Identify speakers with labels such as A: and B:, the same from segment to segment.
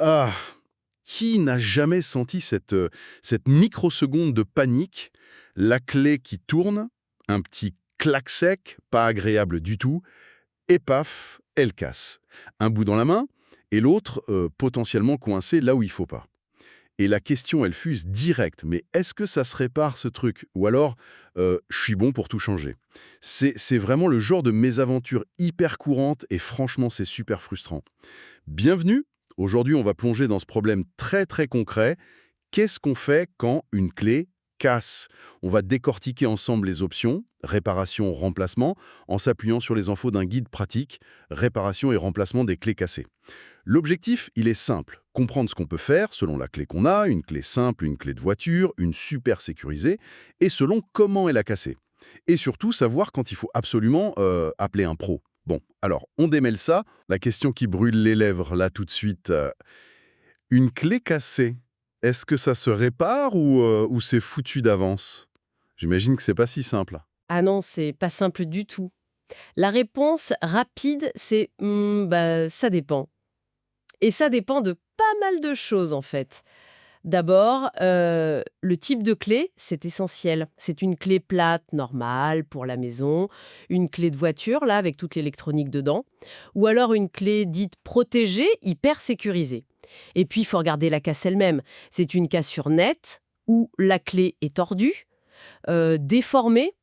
A: Ah, qui n'a jamais senti cette microseconde de panique, la clé qui tourne, un petit clac sec, pas agréable du tout, et paf, elle casse. Un bout dans la main, et l'autre potentiellement coincé là où il faut pas. Et la question, elle fuse directe, mais est-ce que ça se répare ce truc? Ou alors, je suis bon pour tout changer. C'est vraiment le genre de mésaventure hyper courante et franchement, c'est super frustrant. Bienvenue. Aujourd'hui, on va plonger dans ce problème très très concret. Qu'est-ce qu'on fait quand une clé casse? On va décortiquer ensemble les options, réparation, remplacement, en s'appuyant sur les infos d'un guide pratique, réparation et remplacement des clés cassées. L'objectif, il est simple. Comprendre ce qu'on peut faire selon la clé qu'on a, une clé simple, une clé de voiture, une super sécurisée, et selon comment elle a cassé. Et surtout, savoir quand il faut absolument appeler un pro. Bon, alors, on démêle ça. La question qui brûle les lèvres, là, tout de suite. Une clé cassée, est-ce que ça se répare ou c'est foutu d'avance? J'imagine que c'est pas si simple.
B: Ah non, c'est pas simple du tout. La réponse rapide, c'est ça dépend. Et ça dépend de pas mal de choses en fait. D'abord, le type de clé, c'est essentiel. C'est une clé plate normale pour la maison, une clé de voiture, là, avec toute l'électronique dedans, ou alors une clé dite protégée, hyper sécurisée. Et puis, il faut regarder la casse elle-même. C'est une cassure nette, où la clé est tordue, déformée,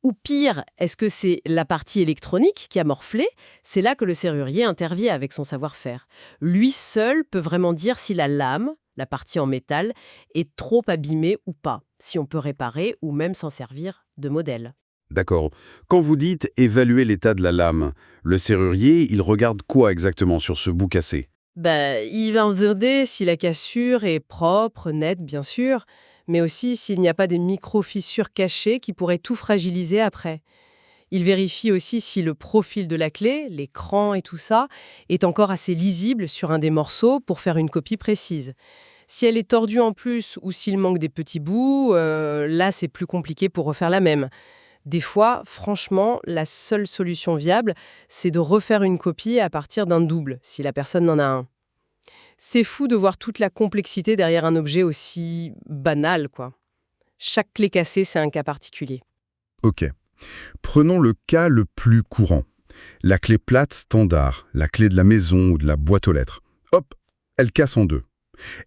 B: ou pire, est-ce que c'est la partie électronique qui a morflé? C'est là que le serrurier intervient avec son savoir-faire. Lui seul peut vraiment dire si la lame, la partie en métal, est trop abîmée ou pas, si on peut réparer ou même s'en servir de modèle.
A: D'accord. Quand vous dites évaluer l'état de la lame, le serrurier, il regarde quoi exactement sur ce bout cassé?
B: Il va regarder si la cassure est propre, nette bien sûr, mais aussi s'il n'y a pas des micro-fissures cachées qui pourraient tout fragiliser après. Il vérifie aussi si le profil de la clé, l'écran et tout ça, est encore assez lisible sur un des morceaux pour faire une copie précise. Si elle est tordue en plus ou s'il manque des petits bouts, là c'est plus compliqué pour refaire la même. Des fois, franchement, la seule solution viable, c'est de refaire une copie à partir d'un double, si la personne n'en a un. C'est fou de voir toute la complexité derrière un objet aussi banal, quoi. Chaque clé cassée, c'est un cas particulier.
A: Ok. Prenons le cas le plus courant. La clé plate standard, la clé de la maison ou de la boîte aux lettres. Hop, elle casse en deux.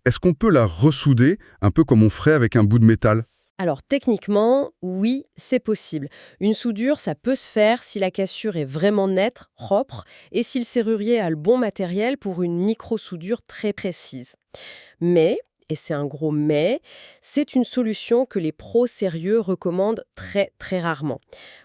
A: Est-ce qu'on peut la ressouder un peu comme on ferait avec un bout de métal?
B: Alors techniquement, oui, c'est possible. Une soudure, ça peut se faire si la cassure est vraiment nette, propre, et si le serrurier a le bon matériel pour une micro-soudure très précise. Mais, et c'est un gros mais, c'est une solution que les pros sérieux recommandent très très rarement.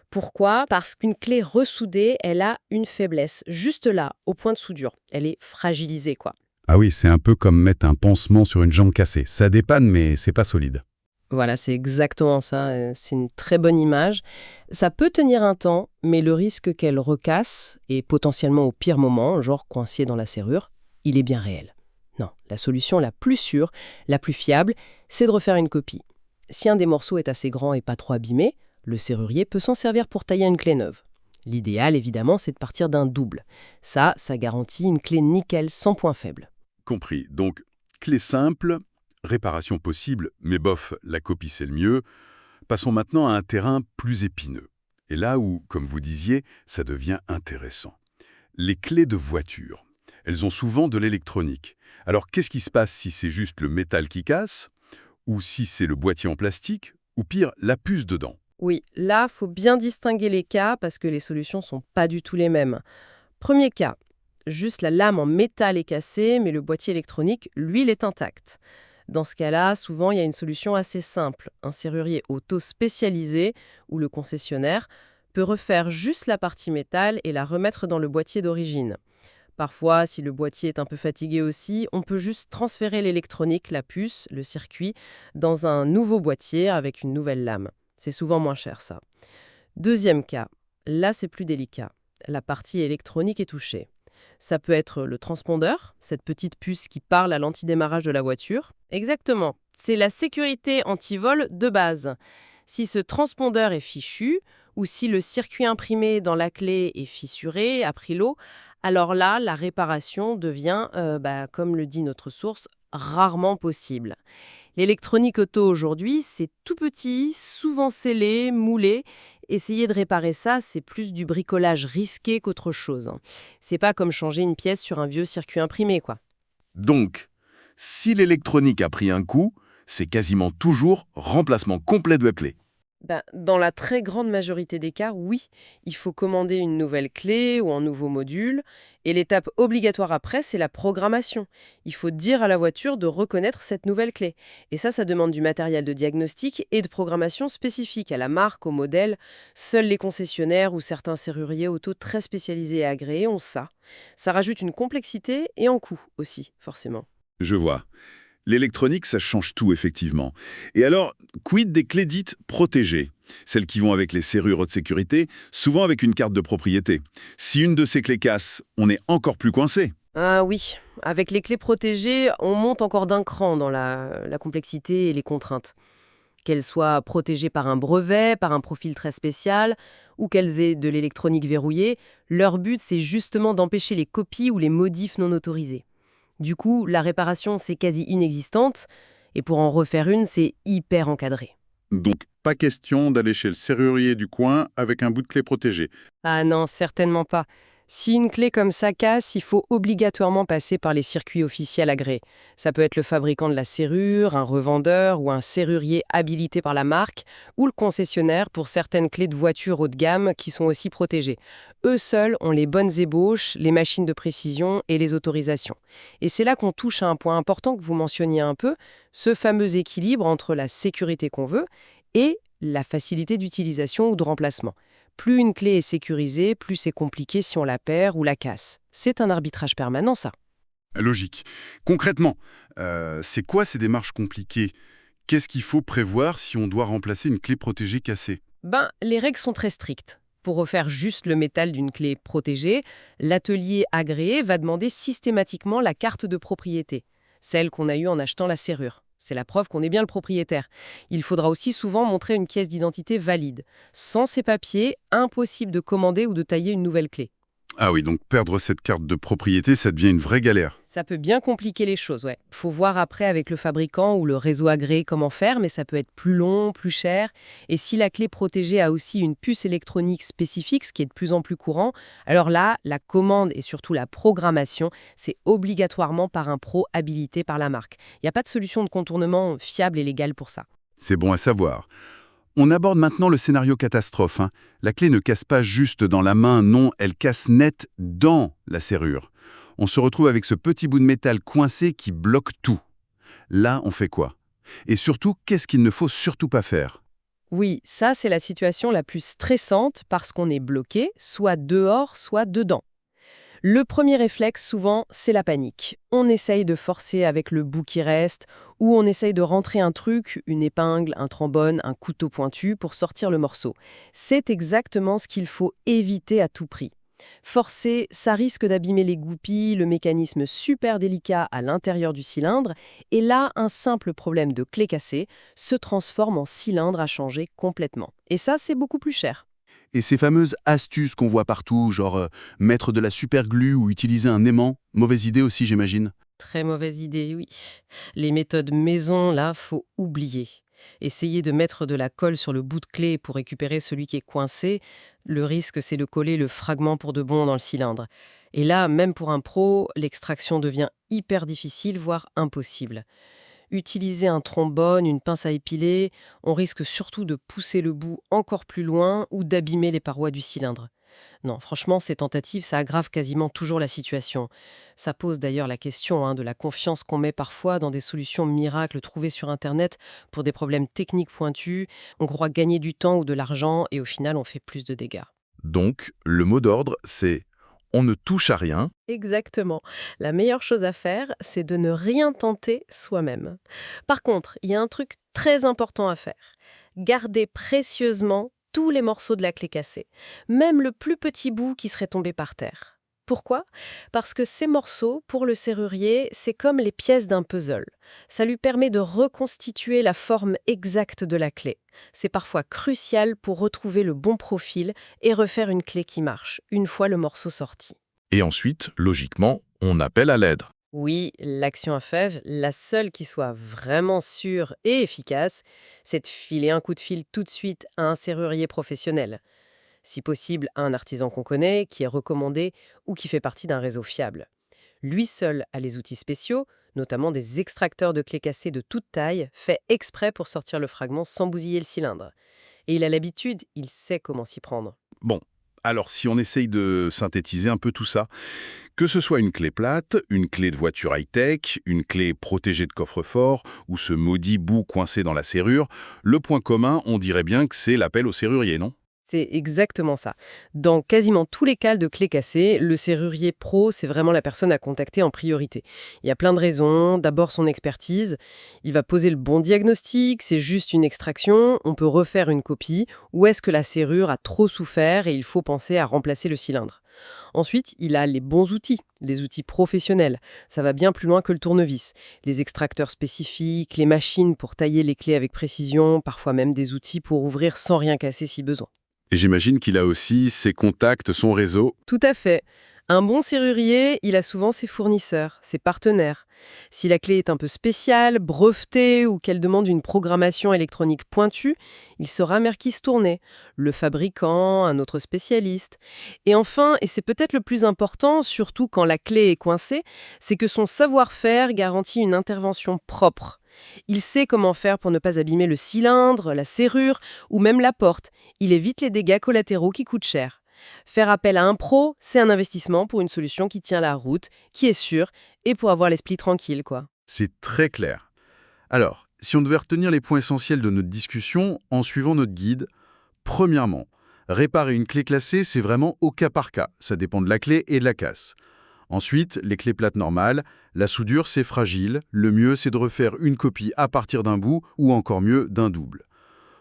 B: Pourquoi? Parce qu'une clé ressoudée, elle a une faiblesse, juste là, au point de soudure. Elle est fragilisée, quoi.
A: Ah oui, c'est un peu comme mettre un pansement sur une jambe cassée. Ça dépanne, mais c'est pas solide.
B: Voilà, c'est exactement ça. C'est une très bonne image. Ça peut tenir un temps, mais le risque qu'elle recasse, et potentiellement au pire moment, genre coincé dans la serrure, il est bien réel. Non, la solution la plus sûre, la plus fiable, c'est de refaire une copie. Si un des morceaux est assez grand et pas trop abîmé, le serrurier peut s'en servir pour tailler une clé neuve. L'idéal, évidemment, c'est de partir d'un double. Ça garantit une clé nickel sans point faible.
A: Compris. Donc, clé simple, réparation possible, mais bof, la copie c'est le mieux. Passons maintenant à un terrain plus épineux. Et là où, comme vous disiez, ça devient intéressant. Les clés de voiture. Elles ont souvent de l'électronique. Alors qu'est-ce qui se passe si c'est juste le métal qui casse, ou si c'est le boîtier en plastique, ou pire, la puce dedans?
B: Oui, là, faut bien distinguer les cas parce que les solutions sont pas du tout les mêmes. Premier cas, juste la lame en métal est cassée, mais le boîtier électronique, lui, il est intact. Dans ce cas-là, souvent, il y a une solution assez simple. Un serrurier auto-spécialisé ou le concessionnaire peut refaire juste la partie métal et la remettre dans le boîtier d'origine. Parfois, si le boîtier est un peu fatigué aussi, on peut juste transférer l'électronique, la puce, le circuit, dans un nouveau boîtier avec une nouvelle lame. C'est souvent moins cher, ça. Deuxième cas, là c'est plus délicat. La partie électronique est touchée. Ça peut être le transpondeur, cette petite puce qui parle à l'antidémarrage de la voiture. Exactement, c'est la sécurité anti-vol de base. Si ce transpondeur est fichu, ou si le circuit imprimé dans la clé est fissuré, a pris l'eau, alors là, la réparation devient, comme le dit notre source, rarement possible. L'électronique auto aujourd'hui, c'est tout petit, souvent scellé, moulé. Essayer de réparer ça, c'est plus du bricolage risqué qu'autre chose, hein. C'est pas comme changer une pièce sur un vieux circuit imprimé, quoi.
A: Donc, si l'électronique a pris un coup, c'est quasiment toujours remplacement complet de la clé.
B: Dans la très grande majorité des cas, oui, il faut commander une nouvelle clé ou un nouveau module. Et l'étape obligatoire après, c'est la programmation. Il faut dire à la voiture de reconnaître cette nouvelle clé. Et ça demande du matériel de diagnostic et de programmation spécifique à la marque, au modèle. Seuls les concessionnaires ou certains serruriers auto très spécialisés et agréés ont ça. Ça rajoute une complexité et un coût aussi, forcément.
A: Je vois. L'électronique, ça change tout, effectivement. Et alors, quid des clés dites protégées? Celles qui vont avec les serrures de sécurité, souvent avec une carte de propriété. Si une de ces clés casse, on est encore plus coincé.
B: Ah oui, avec les clés protégées, on monte encore d'un cran dans la complexité et les contraintes. Qu'elles soient protégées par un brevet, par un profil très spécial, ou qu'elles aient de l'électronique verrouillée, leur but c'est justement d'empêcher les copies ou les modifs non autorisés. Du coup, la réparation c'est quasi inexistante, et pour en refaire une, c'est hyper encadré.
A: Donc, pas question d'aller chez le serrurier du coin avec un bout de clé protégé.
B: Ah non, certainement pas. Si une clé comme ça casse, il faut obligatoirement passer par les circuits officiels agréés. Ça peut être le fabricant de la serrure, un revendeur ou un serrurier habilité par la marque, ou le concessionnaire pour certaines clés de voiture haut de gamme qui sont aussi protégées. Eux seuls ont les bonnes ébauches, les machines de précision et les autorisations. Et c'est là qu'on touche à un point important que vous mentionniez un peu, ce fameux équilibre entre la sécurité qu'on veut et la facilité d'utilisation ou de remplacement. Plus une clé est sécurisée, plus c'est compliqué si on la perd ou la casse. C'est un arbitrage permanent, ça.
A: Logique. Concrètement, c'est quoi ces démarches compliquées? Qu'est-ce qu'il faut prévoir si on doit remplacer une clé protégée cassée?
B: Les règles sont très strictes. Pour refaire juste le métal d'une clé protégée, l'atelier agréé va demander systématiquement la carte de propriété, celle qu'on a eue en achetant la serrure. C'est la preuve qu'on est bien le propriétaire. Il faudra aussi souvent montrer une pièce d'identité valide. Sans ces papiers, impossible de commander ou de tailler une nouvelle clé.
A: Ah oui, donc perdre cette carte de propriété, ça devient une vraie galère.
B: Ça peut bien compliquer les choses, ouais. Faut voir après avec le fabricant ou le réseau agréé comment faire, mais ça peut être plus long, plus cher. Et si la clé protégée a aussi une puce électronique spécifique, ce qui est de plus en plus courant, alors là, la commande et surtout la programmation, c'est obligatoirement par un pro habilité par la marque. Il n'y a pas de solution de contournement fiable et légale pour ça.
A: C'est bon à savoir. On aborde maintenant le scénario catastrophe, hein. La clé ne casse pas juste dans la main, non, elle casse net dans la serrure. On se retrouve avec ce petit bout de métal coincé qui bloque tout. Là, on fait quoi? Et surtout, qu'est-ce qu'il ne faut surtout pas faire?
B: Oui, ça c'est la situation la plus stressante parce qu'on est bloqué, soit dehors, soit dedans. Le premier réflexe, souvent, c'est la panique. On essaye de forcer avec le bout qui reste, ou on essaye de rentrer un truc, une épingle, un trombone, un couteau pointu, pour sortir le morceau. C'est exactement ce qu'il faut éviter à tout prix. Forcer, ça risque d'abîmer les goupilles, le mécanisme super délicat à l'intérieur du cylindre, et là, un simple problème de clé cassée se transforme en cylindre à changer complètement. Et ça, c'est beaucoup plus cher.
A: Et ces fameuses astuces qu'on voit partout, genre mettre de la superglue ou utiliser un aimant, mauvaise idée aussi, j'imagine.
B: Très mauvaise idée, oui. Les méthodes maison, là, faut oublier. Essayer de mettre de la colle sur le bout de clé pour récupérer celui qui est coincé, le risque c'est de coller le fragment pour de bon dans le cylindre. Et là, même pour un pro, l'extraction devient hyper difficile, voire impossible. Utiliser un trombone, une pince à épiler, on risque surtout de pousser le bout encore plus loin ou d'abîmer les parois du cylindre. Non, franchement, ces tentatives, ça aggrave quasiment toujours la situation. Ça pose d'ailleurs la question de la confiance qu'on met parfois dans des solutions miracles trouvées sur Internet pour des problèmes techniques pointus. On croit gagner du temps ou de l'argent et au final, on fait plus de dégâts.
A: Donc, le mot d'ordre, c'est on ne touche à rien.
B: Exactement. La meilleure chose à faire, c'est de ne rien tenter soi-même. Par contre, il y a un truc très important à faire. Garder précieusement tous les morceaux de la clé cassée, même le plus petit bout qui serait tombé par terre. Pourquoi? Parce que ces morceaux, pour le serrurier, c'est comme les pièces d'un puzzle. Ça lui permet de reconstituer la forme exacte de la clé. C'est parfois crucial pour retrouver le bon profil et refaire une clé qui marche, une fois le morceau sorti.
A: Et ensuite, logiquement, on appelle à l'aide.
B: Oui, l'action à faire, la seule qui soit vraiment sûre et efficace, c'est de filer un coup de fil tout de suite à un serrurier professionnel. Si possible à un artisan qu'on connaît, qui est recommandé ou qui fait partie d'un réseau fiable. Lui seul a les outils spéciaux, notamment des extracteurs de clés cassées de toute taille, faits exprès pour sortir le fragment sans bousiller le cylindre. Et il a l'habitude, il sait comment s'y prendre.
A: Bon, alors si on essaye de synthétiser un peu tout ça, que ce soit une clé plate, une clé de voiture high-tech, une clé protégée de coffre-fort ou ce maudit bout coincé dans la serrure, le point commun, on dirait bien que c'est l'appel au serrurier, non?
B: C'est exactement ça. Dans quasiment tous les cas de clés cassées, le serrurier pro, c'est vraiment la personne à contacter en priorité. Il y a plein de raisons. D'abord, son expertise. Il va poser le bon diagnostic, c'est juste une extraction, on peut refaire une copie, ou est-ce que la serrure a trop souffert et il faut penser à remplacer le cylindre. Ensuite, il a les bons outils, les outils professionnels. Ça va bien plus loin que le tournevis. Les extracteurs spécifiques, les machines pour tailler les clés avec précision, parfois même des outils pour ouvrir sans rien casser si besoin.
A: Et j'imagine qu'il a aussi ses contacts, son réseau.
B: Tout à fait. Un bon serrurier, il a souvent ses fournisseurs, ses partenaires. Si la clé est un peu spéciale, brevetée ou qu'elle demande une programmation électronique pointue, il saura vers qui se tourner. Le fabricant, un autre spécialiste. Et enfin, et c'est peut-être le plus important, surtout quand la clé est coincée, c'est que son savoir-faire garantit une intervention propre. Il sait comment faire pour ne pas abîmer le cylindre, la serrure ou même la porte. Il évite les dégâts collatéraux qui coûtent cher. Faire appel à un pro, c'est un investissement pour une solution qui tient la route, qui est sûre, et pour avoir l'esprit tranquille, quoi.
A: C'est très clair. Alors, si on devait retenir les points essentiels de notre discussion en suivant notre guide, premièrement, réparer une clé classée, c'est vraiment au cas par cas. Ça dépend de la clé et de la casse. Ensuite, les clés plates normales, la soudure, c'est fragile. Le mieux, c'est de refaire une copie à partir d'un bout ou encore mieux, d'un double.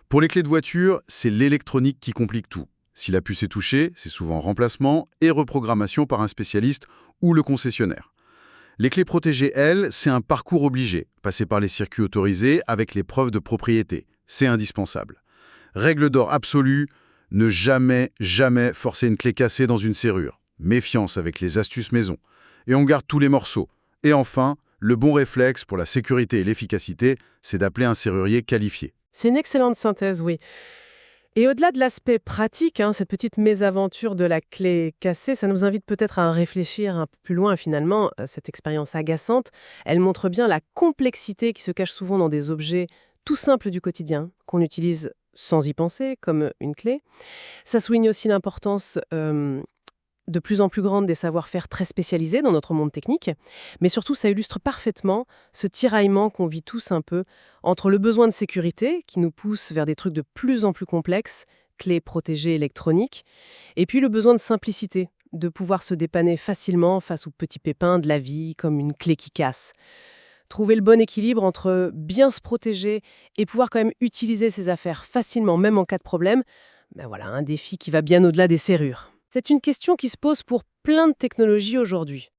A: Pour les clés de voiture, c'est l'électronique qui complique tout. Si la puce est touchée, c'est souvent remplacement et reprogrammation par un spécialiste ou le concessionnaire. Les clés protégées, elles, c'est un parcours obligé, passer par les circuits autorisés avec les preuves de propriété. C'est indispensable. Règle d'or absolue, ne jamais forcer une clé cassée dans une serrure. Méfiance avec les astuces maison. Et on garde tous les morceaux. Et enfin, le bon réflexe pour la sécurité et l'efficacité, c'est d'appeler un serrurier qualifié.
B: C'est une excellente synthèse, oui. Et au-delà de l'aspect pratique, cette petite mésaventure de la clé cassée, ça nous invite peut-être à réfléchir un peu plus loin finalement. Cette expérience agaçante, elle montre bien la complexité qui se cache souvent dans des objets tout simples du quotidien, qu'on utilise sans y penser, comme une clé. Ça souligne aussi l'importance de plus en plus grande des savoir-faire très spécialisés dans notre monde technique, mais surtout ça illustre parfaitement ce tiraillement qu'on vit tous un peu entre le besoin de sécurité, qui nous pousse vers des trucs de plus en plus complexes, clés protégées électroniques, et puis le besoin de simplicité, de pouvoir se dépanner facilement face aux petits pépins de la vie, comme une clé qui casse. Trouver le bon équilibre entre bien se protéger et pouvoir quand même utiliser ses affaires facilement, même en cas de problème, ben voilà, un défi qui va bien au-delà des serrures. C'est une question qui se pose pour plein de technologies aujourd'hui.